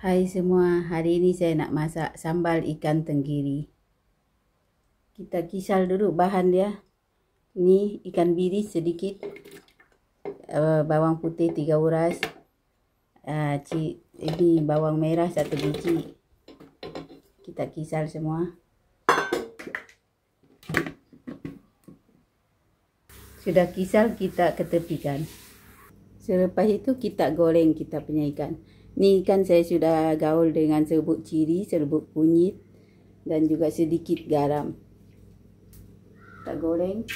Hai semua, hari ini saya nak masak sambal ikan tenggiri. Kita kisar dulu bahan dia. Ni ikan biris sedikit, bawang putih 3 uras, ini bawang merah 1 biji. Kita kisar semua. Sudah kisar, kita ketepikan. Selepas itu kita goreng kita punya ikan. Ni ikan saya sudah gaul dengan serbuk ciri, serbuk kunyit dan juga sedikit garam. Kita goreng.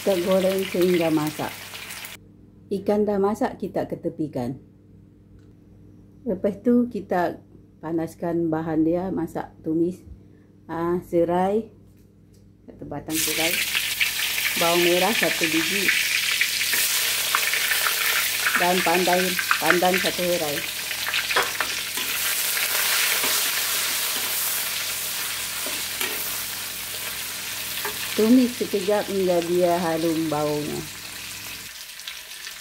Kita goreng sehingga masak. Ikan dah masak, kita ketepikan. Lepas tu kita panaskan bahan dia, masak tumis. Serai, 1 batang serai, bawang merah 1 biji, dan pandan 1 helai. Tumis sekejap hingga dia harum baunya.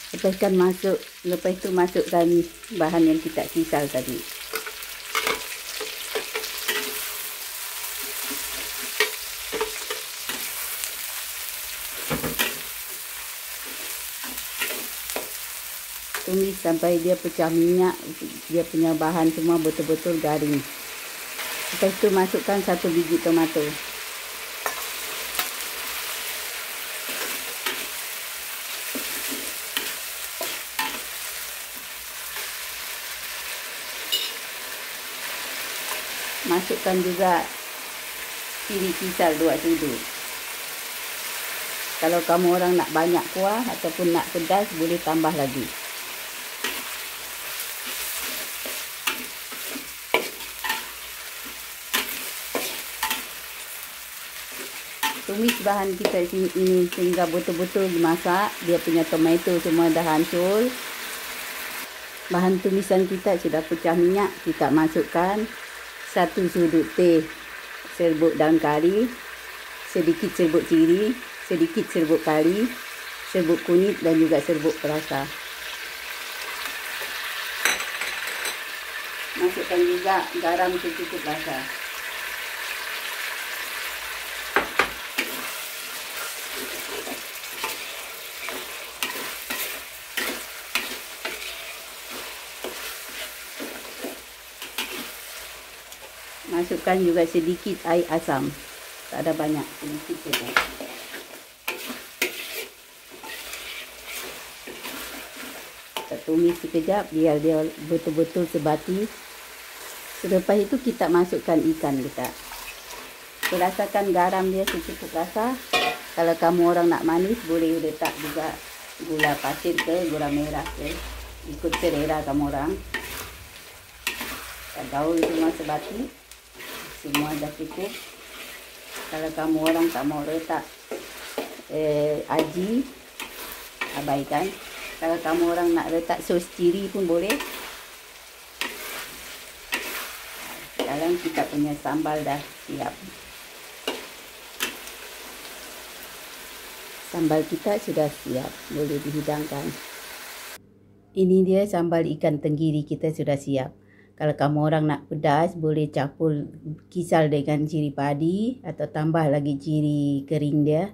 Lepas itu masukkan bahan yang kita kisar tadi. Tumis sampai dia pecah minyak, dia punya bahan semua betul-betul garing. Lepas itu masukkan 1 biji tomato. Masukkan juga ciri kisar 2 sudut. Kalau kamu orang nak banyak kuah ataupun nak pedas, boleh tambah lagi. Tumis bahan kita ini sehingga betul-betul dimasak. Dia punya tomato semua dah hancur. Bahan tumisan kita sudah pecah minyak. Kita masukkan 1 sudut teh serbuk daun kari, sedikit serbuk ciri, sedikit serbuk kari, serbuk kunyit dan juga serbuk perasa. Masukkan juga garam secukup rasa. Masukkan juga sedikit air asam. Tak ada banyak, sedikit saja. Kita tumis sekejap biar dia betul-betul sebati. Selepas itu kita masukkan ikan kita. Rasakan garam dia secukup rasa. Kalau kamu orang nak manis, boleh letak juga gula pasir ke gula merah ke. Ikut selera kamu orang. Kita gaul semua sebati. Semua dah cukup. Kalau kamu orang tak mau letak aji, abaikan. Kalau kamu orang nak letak sos ciri pun boleh. Sekarang kita punya sambal dah siap. Sambal kita sudah siap, boleh dihidangkan. Ini dia sambal ikan tenggiri kita sudah siap. Kalau kamu orang nak pedas, boleh campur kisar dengan ciri padi atau tambah lagi ciri kering dia.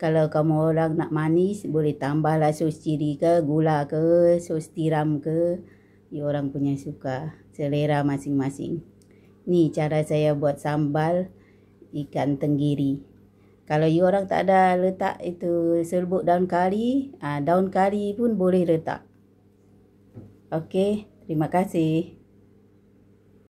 Kalau kamu orang nak manis, boleh tambahlah sos ciri ke, gula ke, sos tiram ke. You orang punya suka, selera masing-masing. Ni cara saya buat sambal ikan tenggiri. Kalau you orang tak ada letak itu serbuk daun kari, daun kari pun boleh letak. Okey, terima kasih.